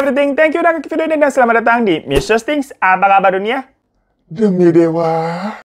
everything, thank you udah klik video ini dan selamat datang di Mr. Things. Apa kabar dunia? Demi dewa.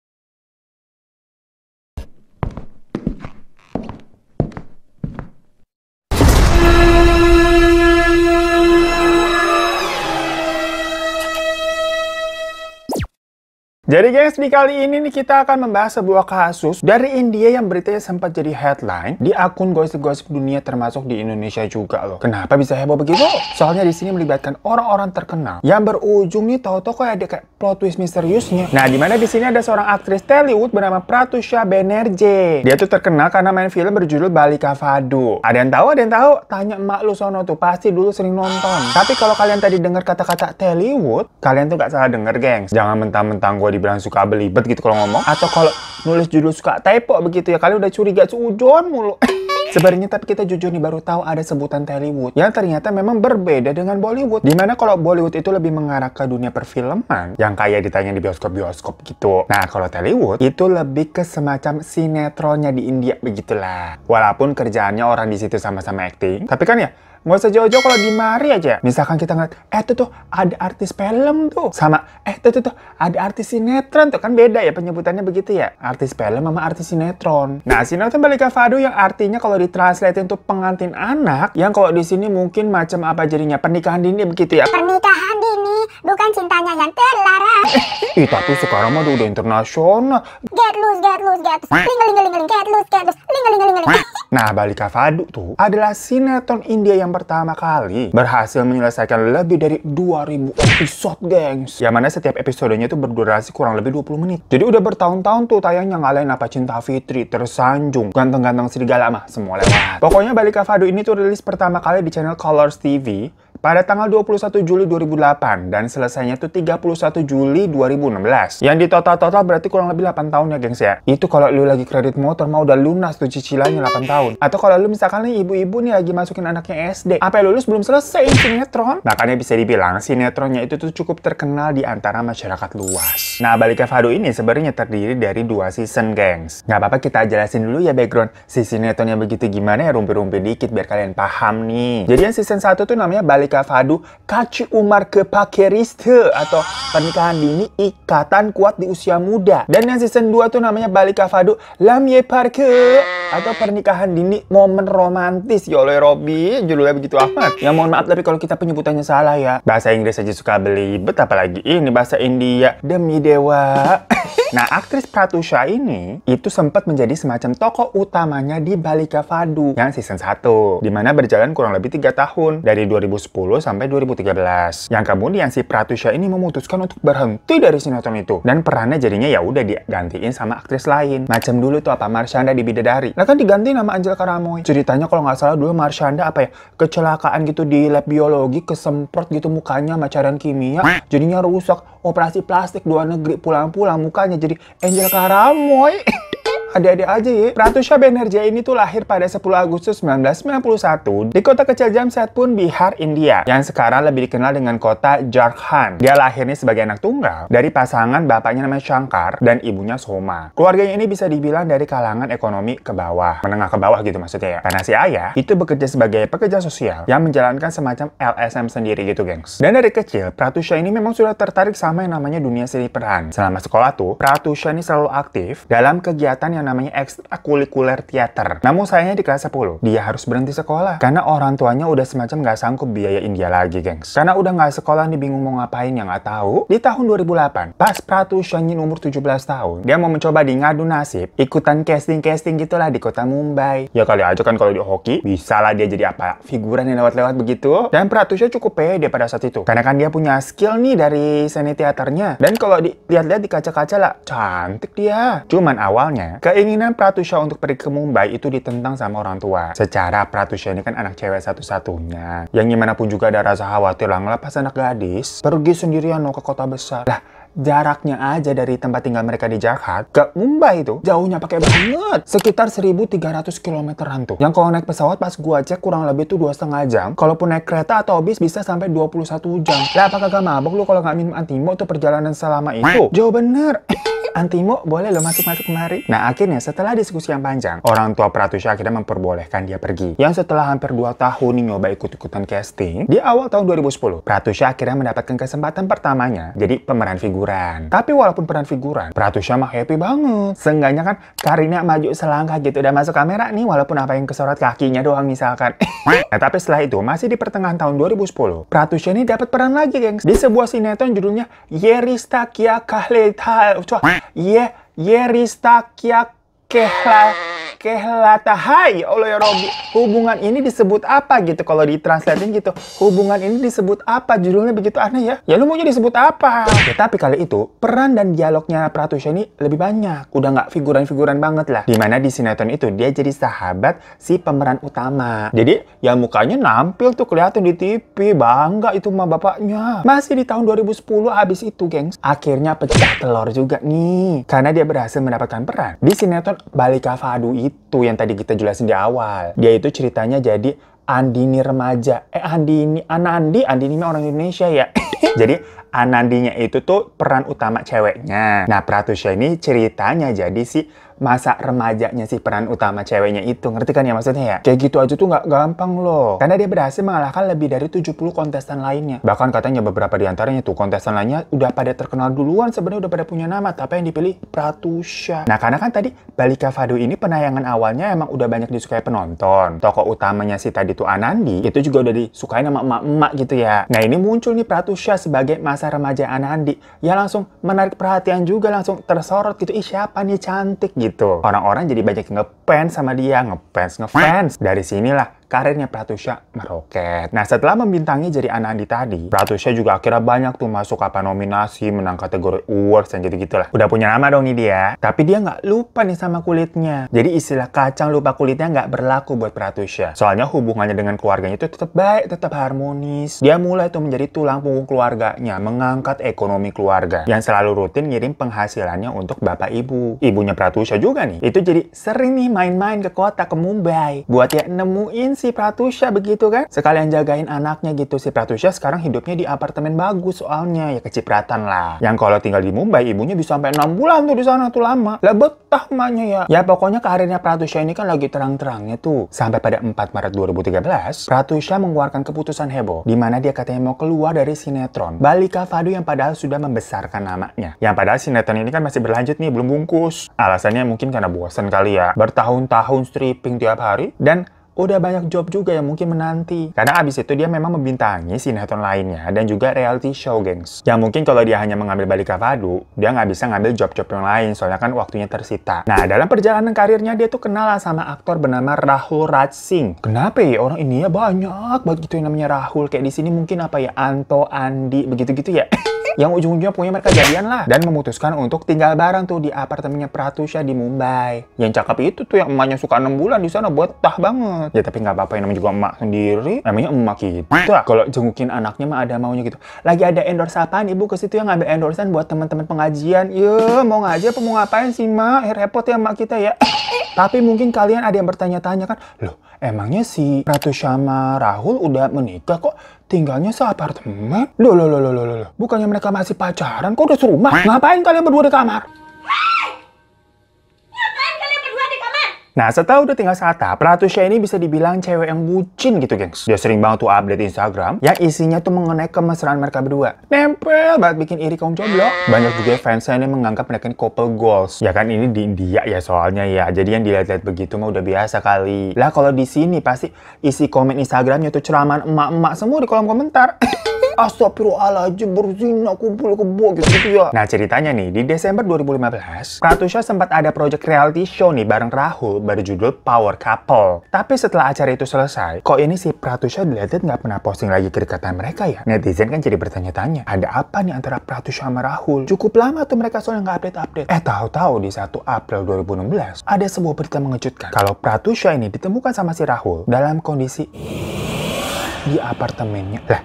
Jadi guys, di kali ini nih kita akan membahas sebuah kasus dari India yang beritanya sempat jadi headline di akun gosip-gosip dunia termasuk di Indonesia juga loh. Kenapa bisa heboh begitu? Soalnya di sini melibatkan orang-orang terkenal yang berujung nih tahu-tahu kayak ada kayak plot twist misteriusnya. Nah, dimana di sini ada seorang aktris Tollywood bernama Pratusha Banerjee. Dia tuh terkenal karena main film berjudul Balika Fadu. Ada yang tahu? Ada yang tahu? Tanya emak lu sono tuh, pasti dulu sering nonton. Tapi kalau kalian tadi dengar kata-kata Tollywood, kalian tuh gak salah denger, gengs. Jangan mentang-mentang gue dibilang suka belibet gitu kalau ngomong, atau kalau nulis judul suka typo begitu ya, kalian udah curiga sujon mulu. Sebenarnya tapi kita jujur nih baru tahu ada sebutan Tollywood yang ternyata memang berbeda dengan Bollywood. Dimana kalau Bollywood itu lebih mengarah ke dunia perfilman yang kayak ditayang di bioskop-bioskop gitu. Nah kalau Tollywood itu lebih ke semacam sinetronnya di India begitulah. Walaupun kerjaannya orang di situ sama-sama acting, tapi kan ya nggak usah jauh-jauh kalau di mari aja. Misalkan kita ngeliat, tuh ada artis film tuh. Sama, tuh ada artis sinetron tuh. Kan beda ya penyebutannya begitu ya. Artis film sama artis sinetron. Nah, sinetron Balika Fadu yang artinya kalau ditranslatein tuh pengantin anak. Yang kalau di sini mungkin macam apa jadinya? Pernikahan dini begitu ya. Pernikahan dini, bukan cintanya yang terlarang. Tapi sekarang mah udah internasional. Get loose, get loose, get loose. Ling-a-ling-a-ling-a-ling, get loose, get loose. Ling-a-ling-a-ling-a-ling. Nah, Balika Fadu tuh adalah sinetron India yang pertama kali berhasil menyelesaikan lebih dari 2000 episode, gengs. Yang mana setiap episodenya itu berdurasi kurang lebih 20 menit. Jadi udah bertahun-tahun tuh tayangnya, ngalahin apa Cinta Fitri, Tersanjung, Ganteng-Ganteng Serigala mah semua lewat. Pokoknya Balika Fadu ini tuh rilis pertama kali di channel Colors TV pada tanggal 21 Juli 2008 dan selesainya tuh 31 Juli 2016. Yang di total berarti kurang lebih 8 tahun ya, gengs ya. Itu kalau lu lagi kredit motor mau udah lunas tuh cicilannya 8 tahun. Atau kalau lu misalkan nih ibu-ibu nih lagi masukin anaknya SD, apa lulus belum selesai sinetron. Makanya bisa dibilang sinetronnya itu tuh cukup terkenal di antara masyarakat luas. Nah, Balika Fadu ini sebenarnya terdiri dari 2 season, gengs. Nggak apa-apa kita jelasin dulu ya background si sinetronnya begitu gimana ya, rumpi-rumpi dikit biar kalian paham nih. Jadi yang season 1 tuh namanya Balika Fadu Kachi Umar Kepakeriste atau pernikahan dini ikatan kuat di usia muda. Dan yang season 2 tuh namanya Balika Fadu Lamye Parke atau pernikahan dini momen romantis. Ya Allah Robby, judulnya begitu amat. Ya mohon maaf tapi kalau kita penyebutannya salah ya. Bahasa Inggris aja suka belibet apalagi ini bahasa India. Demi dewa. Nah, aktris Pratusha ini itu sempat menjadi semacam tokoh utamanya di Balika Fadu yang season 1, dimana berjalan kurang lebih 3 tahun dari 2010 sampai 2013. Yang kemudian si Pratusha ini memutuskan untuk berhenti dari sinetron itu dan perannya jadinya ya udah digantiin sama aktris lain. Macam dulu tuh apa Marshanda di Bidadari. Nah kan diganti nama Angel Karamoy. Ceritanya kalau nggak salah dulu Marshanda apa ya kecelakaan gitu di lab biologi, kesemprot gitu mukanya sama cairan kimia, jadinya rusak. Operasi plastik luar negeri, pulang-pulang mukanya jadi Angel Karamoy. Adik-adik aja ya. Pratusha Banerjee ini tuh lahir pada 10 Agustus 1991 di kota kecil Jamshedpur, Bihar, India, yang sekarang lebih dikenal dengan kota Jharkhand. Dia lahirnya sebagai anak tunggal dari pasangan bapaknya namanya Shankar dan ibunya Soma. Keluarganya ini bisa dibilang dari kalangan ekonomi ke bawah, menengah ke bawah gitu maksudnya ya. Karena si ayah itu bekerja sebagai pekerja sosial yang menjalankan semacam LSM sendiri gitu, gengs. Dan dari kecil, Pratusha ini memang sudah tertarik sama yang namanya dunia seni peran. Selama sekolah tuh, Pratusha ini selalu aktif dalam kegiatan yang namanya ekstrakurikuler teater. Namun sayangnya di kelas 10, dia harus berhenti sekolah. Karena orang tuanya udah semacam nggak sanggup biayain dia lagi, gengs. Karena udah nggak sekolah nih bingung mau ngapain yang nggak tahu. Di tahun 2008, pas Pratusha umur 17 tahun, dia mau mencoba di ngadu nasib, ikutan casting-casting gitulah di kota Mumbai. Ya kali aja kan kalau di hoki, bisa lah dia jadi apa? Figuran yang lewat-lewat begitu. Dan Pratusha cukup pede pada saat itu. Karena kan dia punya skill nih dari seni teaternya. Dan kalau dilihat-lihat di kaca-kaca lah, cantik dia. Cuman awalnya, keinginan Pratusha untuk pergi ke Mumbai itu ditentang sama orang tua. Secara Pratusha ini kan anak cewek satu-satunya. Yang gimana pun juga ada rasa khawatir lah ngelepas anak gadis pergi sendirian ke kota besar. Lah, jaraknya aja dari tempat tinggal mereka di Jharkhand ke Mumbai itu jauhnya pakai banget. Sekitar 1300 kilometeran tuh. Yang kalau naik pesawat pas gua cek kurang lebih tuh 2,5 jam. Kalaupun naik kereta atau bis bisa sampai 21 jam. Lah apa kagak mabok lu kalau nggak minum antimo tuh perjalanan selama itu? Jauh bener. Antimo, boleh lo masuk-masuk kemari. Nah, akhirnya setelah diskusi yang panjang, orang tua Pratusha akhirnya memperbolehkan dia pergi. Yang setelah hampir 2 tahun nih nyoba ikut-ikutan casting, di awal tahun 2010, Pratusha akhirnya mendapatkan kesempatan pertamanya jadi pemeran figuran. Tapi walaupun peran figuran, Pratusha mah happy banget. Seenggaknya kan karirnya maju selangkah gitu, udah masuk kamera nih, walaupun apa yang kesorot kakinya doang misalkan. Nah, tapi setelah itu, masih di pertengahan tahun 2010, Pratusha ini dapat peran lagi, gengs. Di sebuah sinetron judulnya Yerista Kia Kahleta. Yerista Kia Kehlatahai. Allah ya Robbi. Hubungan ini disebut apa gitu kalau ditranslatein gitu. Hubungan ini disebut apa? Judulnya begitu aneh ya. Ya lu maunya disebut apa? Ya tapi kali itu peran dan dialognya Pratusha ini lebih banyak. Udah nggak figuran-figuran banget lah. Dimana di sinetron itu dia jadi sahabat si pemeran utama. Jadi ya mukanya nampil tuh kelihatan di TV. Bangga itu sama bapaknya. Masih di tahun 2010 habis itu, gengs. Akhirnya pecah telur juga nih. Karena dia berhasil mendapatkan peran di sinetron Balika Fadu itu yang tadi kita jelasin di awal. Dia itu ceritanya jadi Andini remaja. Andini mah orang Indonesia ya. Jadi Anandinya itu tuh peran utama ceweknya. Nah, Pratusha ini ceritanya jadi si masa remajanya si peran utama ceweknya itu. Ngerti kan ya maksudnya ya? Kayak gitu aja tuh nggak gampang loh. Karena dia berhasil mengalahkan lebih dari 70 kontestan lainnya. Bahkan katanya beberapa di antaranya tuh kontestan lainnya udah pada terkenal duluan, sebenarnya udah pada punya nama, tapi yang dipilih Pratusha. Nah, karena kan tadi Balika Fadu ini penayangan awalnya emang udah banyak disukai penonton. Tokoh utamanya si tadi tuh Anandi itu juga udah disukai sama emak-emak gitu ya. Nah, ini muncul nih Pratusha sebagai masa remaja Anandi. Ya langsung menarik perhatian juga, langsung tersorot gitu. Ih, siapa nih cantik gitu. Orang-orang jadi banyak ngefans sama dia, ngefans. Dari sinilah karirnya Pratusha meroket. Nah, setelah membintangi jadi Anandi tadi, Pratusha juga akhirnya banyak tuh masuk nominasi, menang kategori awards dan gitu-gitulah. Udah punya nama dong nih dia. Tapi dia nggak lupa nih sama kulitnya. Jadi istilah kacang lupa kulitnya nggak berlaku buat Pratusha. Soalnya hubungannya dengan keluarganya itu tetap baik, tetap harmonis. Dia mulai tuh menjadi tulang punggung keluarganya, mengangkat ekonomi keluarga, yang selalu rutin ngirim penghasilannya untuk bapak ibu. Ibunya Pratusha juga nih, itu jadi sering nih main-main ke kota, ke Mumbai, buat ya nemuin si Pratusha begitu kan. Sekalian jagain anaknya gitu. Si Pratusha sekarang hidupnya di apartemen bagus soalnya. Ya kecipratan lah. Yang kalau tinggal di Mumbai, ibunya bisa sampai 6 bulan tuh di sana tuh lama. Lah betah emaknya ya. Ya pokoknya karirnya Pratusha ini kan lagi terang-terangnya tuh. Sampai pada 4 Maret 2013, Pratusha mengeluarkan keputusan heboh. Dimana dia katanya mau keluar dari sinetron Balika Fadu yang padahal sudah membesarkan namanya. Yang padahal sinetron ini kan masih berlanjut nih, belum bungkus. Alasannya mungkin karena bosan kali ya. Bertahun-tahun stripping tiap hari. Dan udah banyak job juga yang mungkin menanti. Karena abis itu dia memang membintangi sinetron lainnya dan juga reality show, gengs. Yang mungkin kalau dia hanya mengambil Balika Fadu, dia nggak bisa ngambil job-job yang lain, soalnya kan waktunya tersita. Nah, dalam perjalanan karirnya dia tuh kenal sama aktor bernama Rahul Raj Singh. Kenapa ya orang ini ya banyak banget gitu yang namanya Rahul. Kayak di sini mungkin apa ya, Anto, Andi, begitu-gitu ya. Yang ujung-ujungnya punya mereka jadian lah. Dan memutuskan untuk tinggal bareng tuh di apartemennya Pratusha di Mumbai. Yang cakep itu tuh yang emaknya suka 6 bulan di sana, betah banget. Ya tapi nggak apa-apa, yang namanya juga emak sendiri. Namanya emak gitu. Kalau jengukin anaknya mah ada maunya gitu. Lagi ada endorse apaan ibu ke situ yang ngambil endorsean buat teman-teman pengajian. Ya mau ngaji apa mau ngapain sih mak? Repot ya emak kita ya. Tapi mungkin kalian ada yang bertanya-tanya kan, loh emangnya si Pratusha sama Rahul udah menikah kok tinggalnya seapartemen? Loh. Bukannya mereka masih pacaran, kok udah serumah? Ngapain kalian berdua di kamar? Nah, setelah udah tinggal seatap, Pratusha ini bisa dibilang cewek yang bucin gitu, gengs. Dia sering banget tuh update Instagram yang isinya tuh mengenai kemesraan mereka berdua. Nempel banget bikin iri kaum jomblo. Banyak juga fansnya yang menganggap mereka ini couple goals. Ya kan ini di India ya soalnya ya. Jadi yang dilihat-lihat begitu mah udah biasa kali. Lah kalau di sini pasti isi komen Instagramnya tuh ceraman emak-emak semua di kolom komentar. Astagfirullahaladzim, berzina, kumpul kebo gitu ya. Nah ceritanya nih, di Desember 2015, Pratusha sempat ada project reality show nih bareng Rahul berjudul Power Couple. Tapi setelah acara itu selesai, kok ini si Pratusha dilihat nggak pernah posting lagi kedekatan mereka ya? Netizen kan jadi bertanya-tanya, ada apa nih antara Pratusha sama Rahul? Cukup lama tuh mereka soalnya nggak update-update. Tahu-tahu di 1 April 2016, ada sebuah berita mengejutkan. Kalau Pratusha ini ditemukan sama si Rahul dalam kondisi di apartemennya. Lah,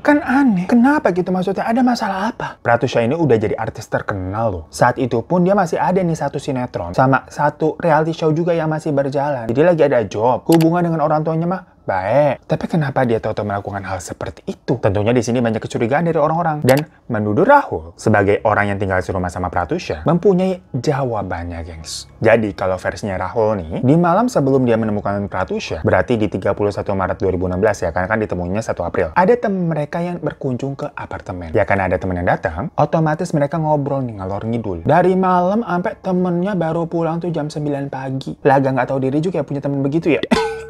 kan aneh. Kenapa gitu maksudnya? Ada masalah apa? Pratusha ini udah jadi artis terkenal loh. Saat itu pun dia masih ada nih satu sinetron. Sama satu reality show juga yang masih berjalan. Jadi lagi ada job. Hubungan dengan orang tuanya mah baik. Tapi kenapa dia tahu melakukan hal seperti itu? Tentunya di sini banyak kecurigaan dari orang-orang dan menuduh Rahul sebagai orang yang tinggal serumah sama Pratusha mempunyai jawabannya, gengs. Jadi kalau versinya Rahul nih, di malam sebelum dia menemukan Pratusha, berarti di 31 Maret 2016 ya, karena kan ditemuinya 1 April. Ada teman mereka yang berkunjung ke apartemen. Ya karena ada teman yang datang, otomatis mereka ngobrol nih ngalor ngidul. Dari malam sampai temennya baru pulang tuh jam 9 pagi. Laga nggak tahu diri juga ya punya temen begitu ya.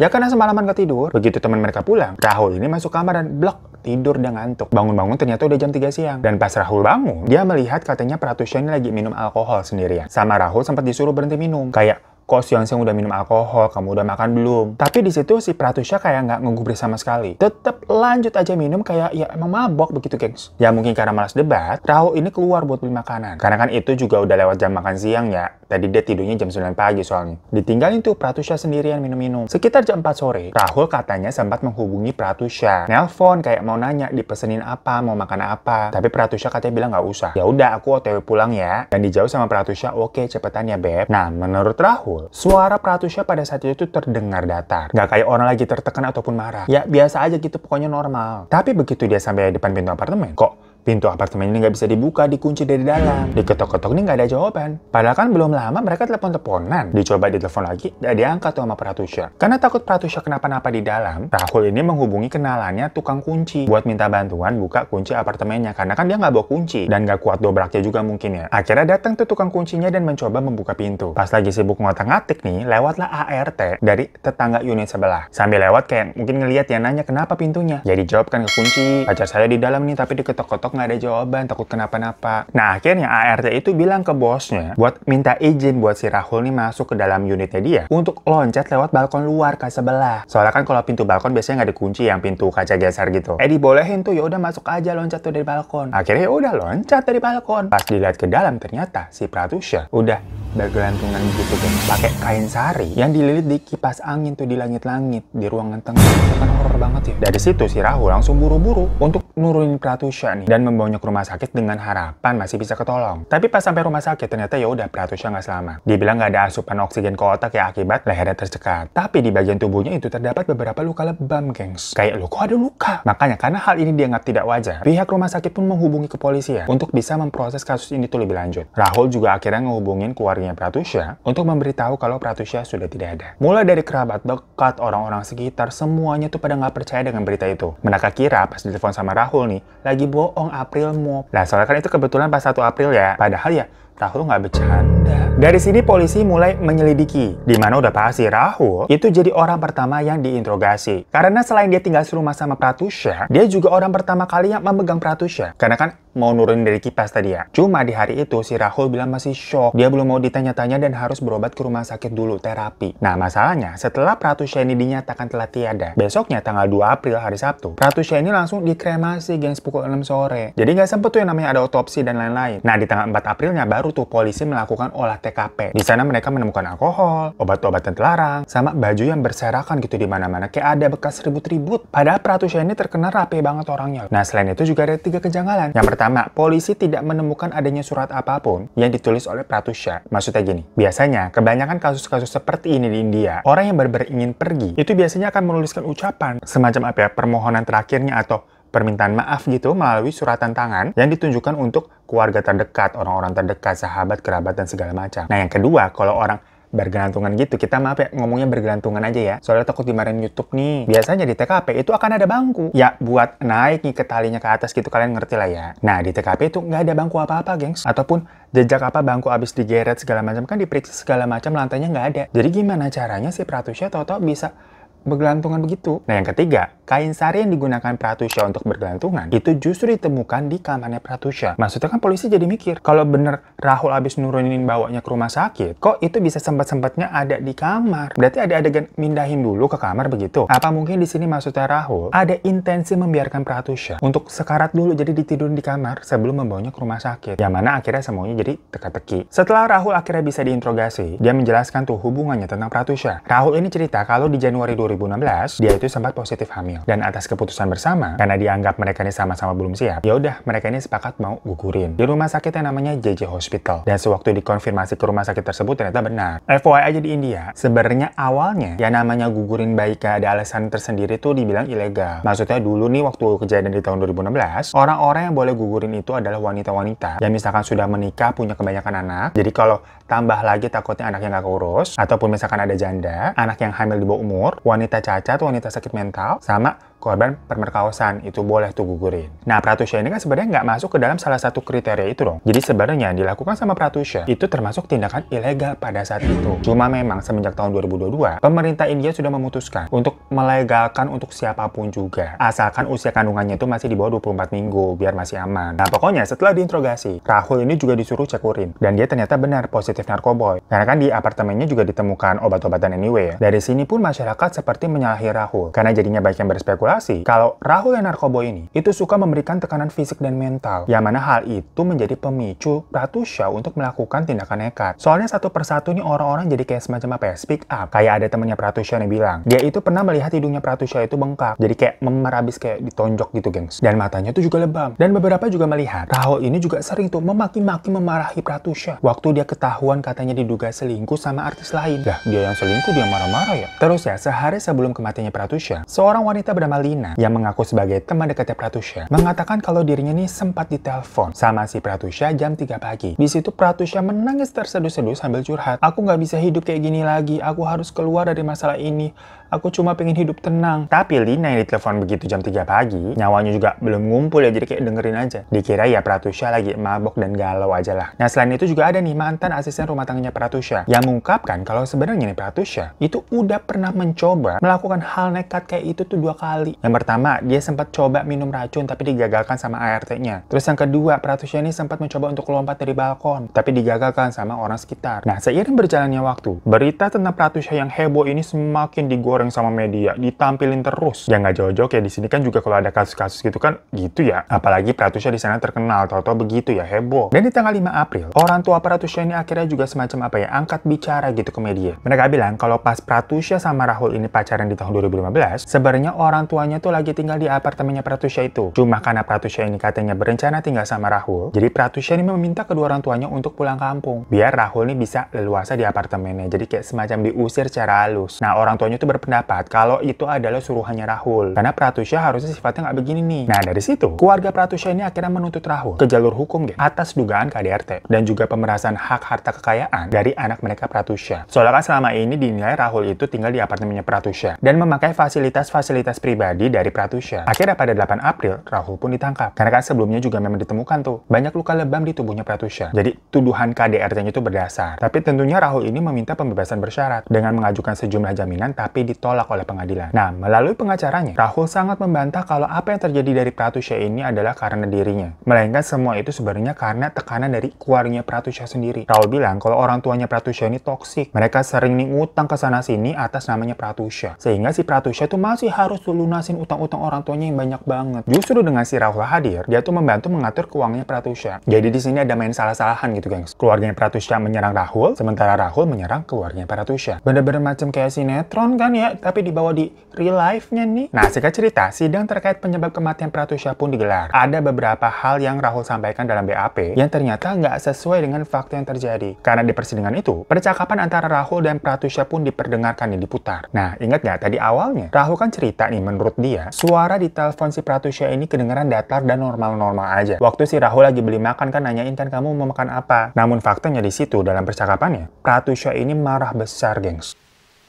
Ya karena semalaman gak tidur. Begitu teman mereka pulang, Rahul ini masuk kamar dan blok, tidur dan ngantuk. Bangun-bangun ternyata udah jam 3 siang. Dan pas Rahul bangun, dia melihat katanya Pratusha ini lagi minum alkohol sendirian. Sama Rahul sempat disuruh berhenti minum. Kayak, kok siang-siang udah minum alkohol, kamu udah makan belum? Tapi di situ si Pratusha kayak nggak ngegubris sama sekali. Tetap lanjut aja minum kayak ya emang mabok begitu, gengs. Ya mungkin karena malas debat, Rahul ini keluar buat beli makanan. Karena kan itu juga udah lewat jam makan siang ya. Tadi dia tidurnya jam 9 pagi soalnya. Ditinggalin tuh Pratusha sendirian minum-minum. Sekitar jam 4 sore, Rahul katanya sempat menghubungi Pratusha. Nelpon kayak mau nanya dipesenin apa, mau makan apa. Tapi Pratusha katanya bilang nggak usah. Ya udah aku OTW pulang ya. Dan dijauh sama Pratusha, oke cepetan ya beb. Nah menurut Rahul, suara Pratusha pada saat itu terdengar datar. Nggak kayak orang lagi tertekan ataupun marah. Ya biasa aja gitu, pokoknya normal. Tapi begitu dia sampai depan pintu apartemen, kok pintu apartemen ini nggak bisa dibuka, dikunci dari dalam. Diketok-ketok ini nggak ada jawaban. Padahal kan belum lama mereka telepon-teleponan. Dicoba ditelepon lagi, nggak diangkat tuh sama Pratusha. Karena takut Pratusha kenapa-napa di dalam, Rahul ini menghubungi kenalannya tukang kunci buat minta bantuan buka kunci apartemennya. Karena kan dia nggak bawa kunci dan nggak kuat dobraknya juga mungkin ya. Akhirnya datang tuh tukang kuncinya dan mencoba membuka pintu. Pas lagi sibuk ngotak-ngatik nih, lewatlah ART dari tetangga unit sebelah. Sambil lewat kayak mungkin ngeliat ya, nanya kenapa pintunya. Ya dijawab kan kekunci, pacar saya di dalam nih tapi diketok-ketok nggak ada jawaban, takut kenapa-napa. Nah akhirnya ART itu bilang ke bosnya buat minta izin buat si Rahul nih masuk ke dalam unitnya dia untuk loncat lewat balkon luar ke sebelah. Soalnya kan kalau pintu balkon biasanya nggak dikunci, yang pintu kaca geser gitu. Dibolehin tuh, ya udah masuk aja loncat tuh dari balkon. Akhirnya ya udah loncat dari balkon. Pas dilihat ke dalam ternyata si Pratusha udah bergelantungan gitu kan, pakai kain sari yang dililit di kipas angin tuh di langit-langit di ruangan tengah. Itu kan horor banget ya. Dari situ si Rahul langsung buru-buru untuk nurunin Pratusha nih dan membawanya ke rumah sakit dengan harapan masih bisa ketolong. Tapi pas sampai rumah sakit ternyata ya udah Pratusha nggak selamat. Dia bilang nggak ada asupan oksigen ke otak ya akibat lehernya tercekat. Tapi di bagian tubuhnya itu terdapat beberapa luka lebam, gengs. Kayak lo kok ada luka? Makanya karena hal ini dianggap tidak wajar, pihak rumah sakit pun menghubungi kepolisian untuk bisa memproses kasus ini tuh lebih lanjut. Rahul juga akhirnya ngehubungin keluarganya Pratusha untuk memberitahu kalau Pratusha sudah tidak ada. Mulai dari kerabat dekat, orang-orang sekitar, semuanya tuh pada nggak percaya dengan berita itu. Mereka kira pas ditelepon sama Rahul nih lagi bohong April Mop. Nah soalnya kan itu kebetulan pas 1 April ya. Padahal ya Rahul nggak bercanda. Dari sini polisi mulai menyelidiki, di mana udah pasti Rahul itu jadi orang pertama yang diinterogasi. Karena selain dia tinggal serumah sama Pratusha, dia juga orang pertama kali yang memegang Pratusha. Karena kan mau nurunin dari kipas tadi ya. Cuma di hari itu si Rahul bilang masih shock. Dia belum mau ditanya-tanya dan harus berobat ke rumah sakit dulu, terapi. Nah masalahnya setelah Pratusha ini dinyatakan telah tiada, besoknya tanggal 2 April hari Sabtu, Pratusha ini langsung dikremasi, gengs, pukul 6 sore. Jadi nggak sempet tuh yang namanya ada otopsi dan lain-lain. Nah di tanggal 4 Aprilnya baru tuh polisi melakukan olah TKP. Di sana mereka menemukan alkohol, obat-obatan terlarang, sama baju yang berserakan gitu di mana-mana, kayak ada bekas ribut-ribut. Padahal Pratusha ini terkenal rapi banget orangnya. Nah selain itu juga ada 3 kejanggalan. Yang pertama, polisi tidak menemukan adanya surat apapun yang ditulis oleh Pratusha. Maksudnya gini, biasanya kebanyakan kasus-kasus seperti ini di India, orang yang benar-benar ingin pergi itu biasanya akan menuliskan ucapan semacam apa ya, permohonan terakhirnya atau permintaan maaf gitu melalui suratan tangan yang ditunjukkan untuk keluarga terdekat, orang-orang terdekat, sahabat, kerabat, dan segala macam. Nah yang kedua, kalau orang bergelantungan gitu, kita maaf ya ngomongnya bergelantungan aja ya, soalnya takut dimarahin YouTube nih. Biasanya di TKP itu akan ada bangku ya buat naik ngiket talinya ke atas gitu, kalian ngerti lah ya. Nah di TKP itu nggak ada bangku apa-apa, gengs, ataupun jejak apa bangku abis digeret segala macam, kan diperiksa segala macam, lantainya nggak ada. Jadi gimana caranya si Pratusha tahu-tahu bisa bergelantungan begitu? Nah yang ketiga, kain sari yang digunakan Pratusha untuk bergelantungan itu justru ditemukan di kamarnya Pratusha. Maksudnya kan polisi jadi mikir, kalau bener Rahul abis nurunin bawanya ke rumah sakit, kok itu bisa sempat-sempatnya ada di kamar? Berarti ada adegan mindahin dulu ke kamar begitu? Apa mungkin di sini maksudnya Rahul ada intensi membiarkan Pratusha untuk sekarat dulu, jadi ditidurin di kamar sebelum membawanya ke rumah sakit? Yang mana akhirnya semuanya jadi teka-teki. Setelah Rahul akhirnya bisa diinterogasi, dia menjelaskan tuh hubungannya tentang Pratusha. Rahul ini cerita kalau di Januari 2016, dia itu sempat positif hamil. hamil. Dan atas keputusan bersama, karena dianggap mereka ini sama-sama belum siap, ya udah mereka ini sepakat mau gugurin di rumah sakit yang namanya JJ Hospital. Dan sewaktu dikonfirmasi ke rumah sakit tersebut ternyata benar. FYI aja di India, sebenarnya awalnya yang namanya gugurin bayi ada alasan tersendiri tuh dibilang ilegal. Maksudnya dulu nih waktu kejadian di tahun 2016, orang-orang yang boleh gugurin itu adalah wanita-wanita yang misalkan sudah menikah, punya kebanyakan anak. Jadi kalau tambah lagi takutnya anaknya nggak keurus, ataupun misalkan ada janda, anak yang hamil di bawah umur, wanita cacat, wanita sakit mental, sama korban pemerkosaan, itu boleh tuh gugurin. Nah, Pratusha ini kan sebenarnya nggak masuk ke dalam salah satu kriteria itu dong. Jadi sebenarnya yang dilakukan sama Pratusha itu termasuk tindakan ilegal pada saat itu. Cuma memang semenjak tahun 2022, pemerintah India sudah memutuskan untuk melegalkan untuk siapapun juga. Asalkan usia kandungannya itu masih di bawah 24 minggu, biar masih aman. Nah, pokoknya setelah diinterogasi, Rahul ini juga disuruh cek urin. Dan dia ternyata benar positif narkoboy. Karena kan di apartemennya juga ditemukan obat-obatan anyway ya. Dari sini pun masyarakat seperti menyalahi Rahul. Karena jadinya banyak yang berspekulasi kalau Rahul yang narkoboy ini itu suka memberikan tekanan fisik dan mental, yang mana hal itu menjadi pemicu Pratusha untuk melakukan tindakan nekat. Soalnya satu persatu nih orang-orang jadi kayak semacam apa ya, speak up. Kayak ada temennya Pratusha yang bilang dia itu pernah melihat hidungnya Pratusha itu bengkak, jadi kayak memerabis kayak ditonjok gitu gengs, dan matanya tuh juga lebam. Dan beberapa juga melihat Rahul ini juga sering tuh memaki-maki memarahi Pratusha waktu dia ketahuan katanya diduga selingkuh sama artis lain. Lah, dia yang selingkuh dia marah-marah ya. Terus ya, sehari sebelum kematiannya Pratusha, seorang wanita bernama Lina yang mengaku sebagai teman dekatnya Pratusha mengatakan kalau dirinya nih sempat ditelepon sama si Pratusha jam 3 pagi. Di situ Pratusha menangis terseduh-seduh sambil curhat. Aku nggak bisa hidup kayak gini lagi. Aku harus keluar dari masalah ini. Aku cuma pengen hidup tenang. Tapi Lina yang ditelepon begitu jam 3 pagi, nyawanya juga belum ngumpul ya, jadi kayak dengerin aja. Dikira ya Pratusha lagi mabok dan galau aja lah. Nah, selain itu juga ada nih mantan asisten rumah tangganya Pratusha yang mengungkapkan kalau sebenarnya nih Pratusha itu udah pernah mencoba melakukan hal nekat kayak itu tuh 2 kali. Yang pertama, dia sempat coba minum racun tapi digagalkan sama ART-nya. Terus yang kedua, Pratusha ini sempat mencoba untuk lompat dari balkon tapi digagalkan sama orang sekitar. Nah, seiring berjalannya waktu, berita tentang Pratusha yang heboh ini semakin digoreng sama media, ditampilin terus. Ya nggak jauh-jauh kayak di sini kan juga kalau ada kasus-kasus gitu kan gitu ya. Apalagi Pratusha di sana terkenal, tahu-tahu begitu ya heboh. Dan di tanggal 5 April, orang tua Pratusha ini akhirnya juga semacam apa ya, angkat bicara gitu ke media. Mereka bilang kalau pas Pratusha sama Rahul ini pacaran di tahun 2015, sebenarnya orang tuanya tuh lagi tinggal di apartemennya Pratusha itu. Cuma karena Pratusha ini katanya berencana tinggal sama Rahul, jadi Pratusha ini meminta kedua orang tuanya untuk pulang kampung biar Rahul ini bisa leluasa di apartemennya. Jadi kayak semacam diusir secara halus. Nah, orang tuanya tuh berpendapat kalau itu adalah suruhannya Rahul. Karena Pratusha harusnya sifatnya nggak begini nih. Nah, dari situ, keluarga Pratusha ini akhirnya menuntut Rahul ke jalur hukum atas dugaan KDRT dan juga pemerasan hak harta kekayaan dari anak mereka Pratusha. Soalnya kan selama ini dinilai Rahul itu tinggal di apartemennya Pratusha dan memakai fasilitas-fasilitas pribadi dari Pratusha. Akhirnya pada 8 April, Rahul pun ditangkap. Karena kan sebelumnya juga memang ditemukan tuh banyak luka lebam di tubuhnya Pratusha. Jadi tuduhan KDRT-nya itu berdasar. Tapi tentunya Rahul ini meminta pembebasan bersyarat dengan mengajukan sejumlah jaminan tapi ditolak oleh pengadilan. Nah, melalui pengacaranya, Rahul sangat membantah kalau apa yang terjadi dari Pratusha ini adalah karena dirinya. Melainkan semua itu sebenarnya karena tekanan dari keluarganya Pratusha sendiri. Rahul bilang kalau orang tuanya Pratusha ini toksik. Mereka sering nih utang ke sana-sini atas namanya Pratusha. Sehingga si Pratusha tuh masih harus lunasin utang-utang orang tuanya yang banyak banget. Justru dengan si Rahul hadir, dia tuh membantu mengatur keuangannya Pratusha. Jadi di sini ada main salah-salahan gitu, gengs. Keluarganya Pratusha menyerang Rahul, sementara Rahul menyerang keluarganya Pratusha. Bener-bener macam kayak sinetron kan ya, tapi dibawa di real life-nya nih. Nah, singkat cerita, sidang terkait penyebab kematian Pratusha pun digelar. Ada beberapa hal yang Rahul sampaikan dalam BAP yang ternyata nggak sesuai dengan fakta yang terjadi. Karena di persidangan itu, percakapan antara Rahul dan Pratusha pun diperdengarkan dan diputar. Nah, ingat nggak tadi awalnya? Rahul kan cerita nih, menurut dia, suara di telepon si Pratusha ini kedengaran datar dan normal-normal aja. Waktu si Rahul lagi beli makan kan nanyain kan kamu mau makan apa. Namun faktanya di situ dalam percakapannya, Pratusha ini marah besar, gengs.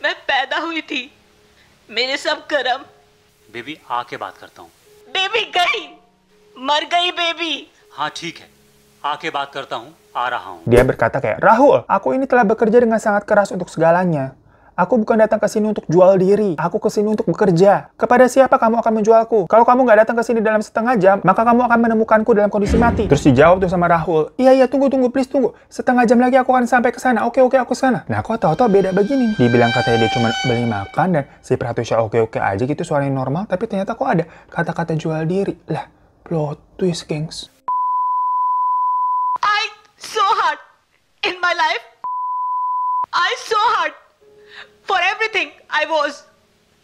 मैं पैदा हुई थी, मेरे सब कर्म। बेबी आके बात करता हूँ। बेबी गई, मर गई बेबी। हाँ ठीक है, आके बात करता हूँ, आ रहा हूँ। Dia berkata kayak, Rahul, aku ini telah bekerja dengan sangat keras untuk segalanya. Aku bukan datang ke sini untuk jual diri. Aku ke sini untuk bekerja. Kepada siapa kamu akan menjualku? Kalau kamu nggak datang ke sini dalam setengah jam, maka kamu akan menemukanku dalam kondisi mati. Terus dijawab tuh sama Rahul, iya, tunggu, please tunggu. Setengah jam lagi aku akan sampai ke sana. Oke, aku sana. Nah, kok tahu-tahu beda begini. Dibilang katanya dia cuma beli makan dan si Pratusha oke aja gitu suaranya normal, tapi ternyata kok ada kata-kata jual diri. Lah, plot twist, gengs. I so hard in my life. I so hard. For everything I was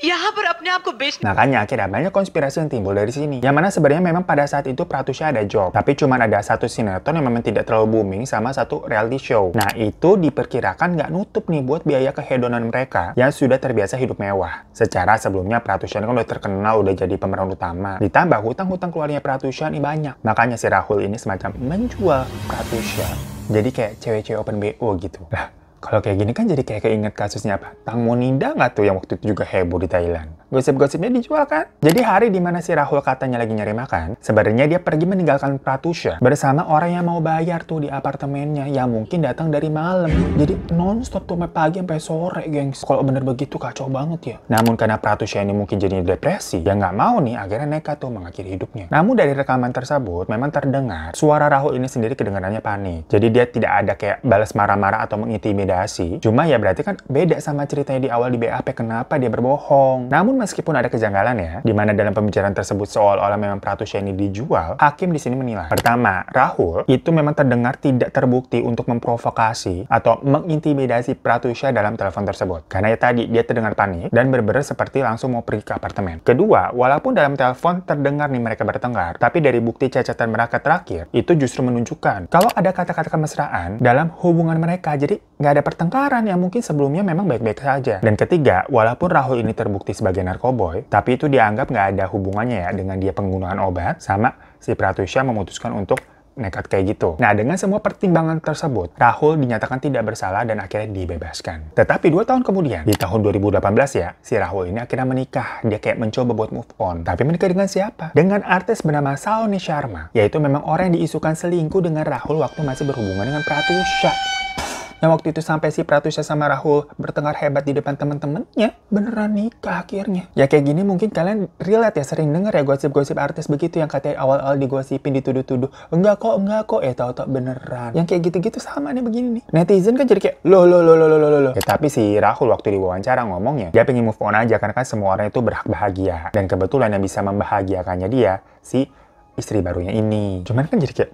यहाँ पर अपने आप को बेच Makanya akhirnya banyak konspirasi yang timbul dari sini. Yang mana sebenarnya memang pada saat itu Pratusha ada job. Tapi cuma ada satu sinetron yang memang tidak terlalu booming sama satu reality show. Nah itu diperkirakan nggak nutup nih buat biaya kehedonan mereka yang sudah terbiasa hidup mewah. Secara sebelumnya Pratusha ini kan udah terkenal udah jadi pemeran utama. Ditambah hutang-hutang keluarnya Pratusha ini banyak. Makanya si Rahul ini semacam menjual Pratusha. Jadi kayak cewek-cewek open BO gitu. Lah, kalau kayak gini kan jadi kayak keinget kasusnya apa? Tang Moninda nggak tuh yang waktu itu juga heboh di Thailand? Gosip-gosipnya dijual kan? Jadi hari dimana si Rahul katanya lagi nyari makan, sebenarnya dia pergi meninggalkan Pratusha bersama orang yang mau bayar tuh di apartemennya yang mungkin datang dari malam. Jadi non-stop tuh sampai pagi sampai sore, gengs. Kalau bener begitu kacau banget ya. Namun karena Pratusha ini mungkin jadi depresi, ya nggak mau nih akhirnya nekat tuh mengakhiri hidupnya. Namun dari rekaman tersebut memang terdengar suara Rahul ini sendiri kedengarannya panik. Jadi dia tidak ada kayak balas marah-marah atau mengintimidasi. Cuma ya berarti kan beda sama ceritanya di awal di BAP kenapa dia berbohong. Namun meskipun ada kejanggalan ya, di mana dalam pembicaraan tersebut seolah-olah memang Pratusha ini dijual, hakim di sini menilai. Pertama, Rahul itu memang terdengar tidak terbukti untuk memprovokasi atau mengintimidasi Pratusha dalam telepon tersebut. Karena ya tadi dia terdengar panik dan berber seperti langsung mau pergi ke apartemen. Kedua, walaupun dalam telepon terdengar nih mereka bertengkar, tapi dari bukti cacatan mereka terakhir itu justru menunjukkan kalau ada kata-kata kemesraan dalam hubungan mereka. Jadi nggak ada pertengkaran yang mungkin sebelumnya memang baik-baik saja. Dan ketiga, walaupun Rahul ini terbukti sebagai narkoboy, tapi itu dianggap nggak ada hubungannya ya dengan dia penggunaan obat sama si Pratusha memutuskan untuk nekat kayak gitu. Nah, dengan semua pertimbangan tersebut, Rahul dinyatakan tidak bersalah dan akhirnya dibebaskan. Tetapi 2 tahun kemudian, di tahun 2018 ya, si Rahul ini akhirnya menikah. Dia kayak mencoba buat move on. Tapi menikah dengan siapa? Dengan artis bernama Saoni Sharma, yaitu memang orang yang diisukan selingkuh dengan Rahul waktu masih berhubungan dengan Pratusha. Yang waktu itu sampai si Pratusha sama Rahul bertengkar hebat di depan temen-temennya. Beneran nikah akhirnya. Ya kayak gini mungkin kalian relate ya, sering denger ya gosip-gosip artis begitu yang katanya awal-awal digosipin, dituduh-tuduh. Enggak kok, tahu-tahu beneran. Yang kayak gitu-gitu sama nih begini nih. Netizen kan jadi kayak loh. Ya, tapi si Rahul waktu diwawancara ngomongnya, dia pengen move on aja karena kan semua orang itu berhak bahagia. Dan kebetulan yang bisa membahagiakannya dia, si istri barunya ini. Cuman kan jadi kayak,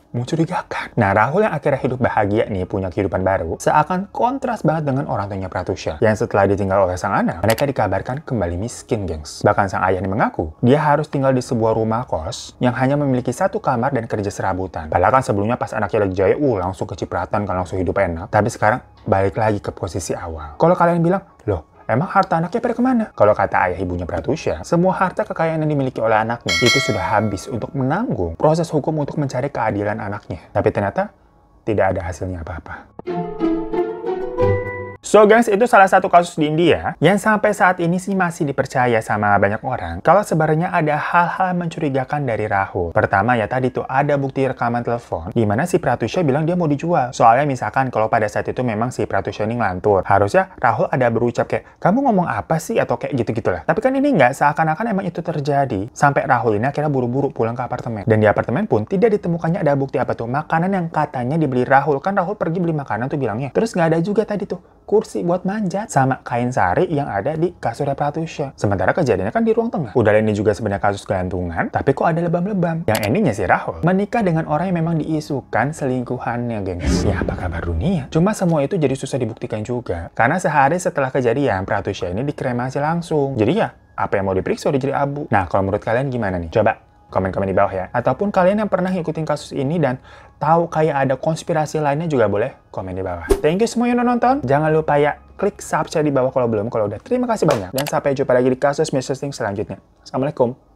mencurigakan. Nah, Rahul yang akhirnya hidup bahagia nih, punya kehidupan baru, seakan kontras banget dengan orang tuanya Pratusha, yang setelah ditinggal oleh sang anak, mereka dikabarkan kembali miskin, gengs. Bahkan sang ayah ini mengaku, dia harus tinggal di sebuah rumah kos yang hanya memiliki 1 kamar dan kerja serabutan. Padahal kan sebelumnya pas anaknya lagi jaya, langsung kecipratan kan, langsung hidup enak. Tapi sekarang balik lagi ke posisi awal. Kalau kalian bilang, loh, emang harta anaknya pada kemana? Kalau kata ayah ibunya Pratusha, semua harta kekayaan yang dimiliki oleh anaknya itu sudah habis untuk menanggung proses hukum untuk mencari keadilan anaknya. Tapi ternyata tidak ada hasilnya apa-apa. So guys, itu salah satu kasus di India yang sampai saat ini sih masih dipercaya sama banyak orang kalau sebenarnya ada hal-hal mencurigakan dari Rahul. Pertama ya tadi tuh ada bukti rekaman telepon di mana si Pratusha bilang dia mau dijual. Soalnya misalkan kalau pada saat itu memang si Pratusha ini ngelantur, harusnya Rahul ada berucap kayak, kamu ngomong apa sih? Atau kayak gitu-gitulah. Tapi kan ini nggak, seakan-akan emang itu terjadi. Sampai Rahul ini akhirnya buru-buru pulang ke apartemen. Dan di apartemen pun tidak ditemukannya ada bukti apa tuh, makanan yang katanya dibeli Rahul. Kan Rahul pergi beli makanan tuh bilangnya. Terus nggak ada juga tadi tuh kursi buat manjat sama kain sari yang ada di kasurnya Pratusha. Sementara kejadiannya kan di ruang tengah. Udah ini juga sebenarnya kasus gelantungan, tapi kok ada lebam-lebam. Yang endingnya si Rahul menikah dengan orang yang memang diisukan selingkuhannya, gengs. Ya apa kabar dunia? Cuma semua itu jadi susah dibuktikan juga. Karena sehari setelah kejadian, Pratusha ini dikremasi langsung. Jadi ya, apa yang mau diperiksa udah jadi abu. Nah, kalau menurut kalian gimana nih? Coba komen-komen di bawah ya. Ataupun kalian yang pernah ngikutin kasus ini dan tahu kayak ada konspirasi lainnya juga boleh komen di bawah. Thank you semua yang udah nonton. Jangan lupa ya klik subscribe di bawah kalau belum. Kalau udah, terima kasih banyak. Dan sampai jumpa lagi di kasus Mr. Sting selanjutnya. Assalamualaikum.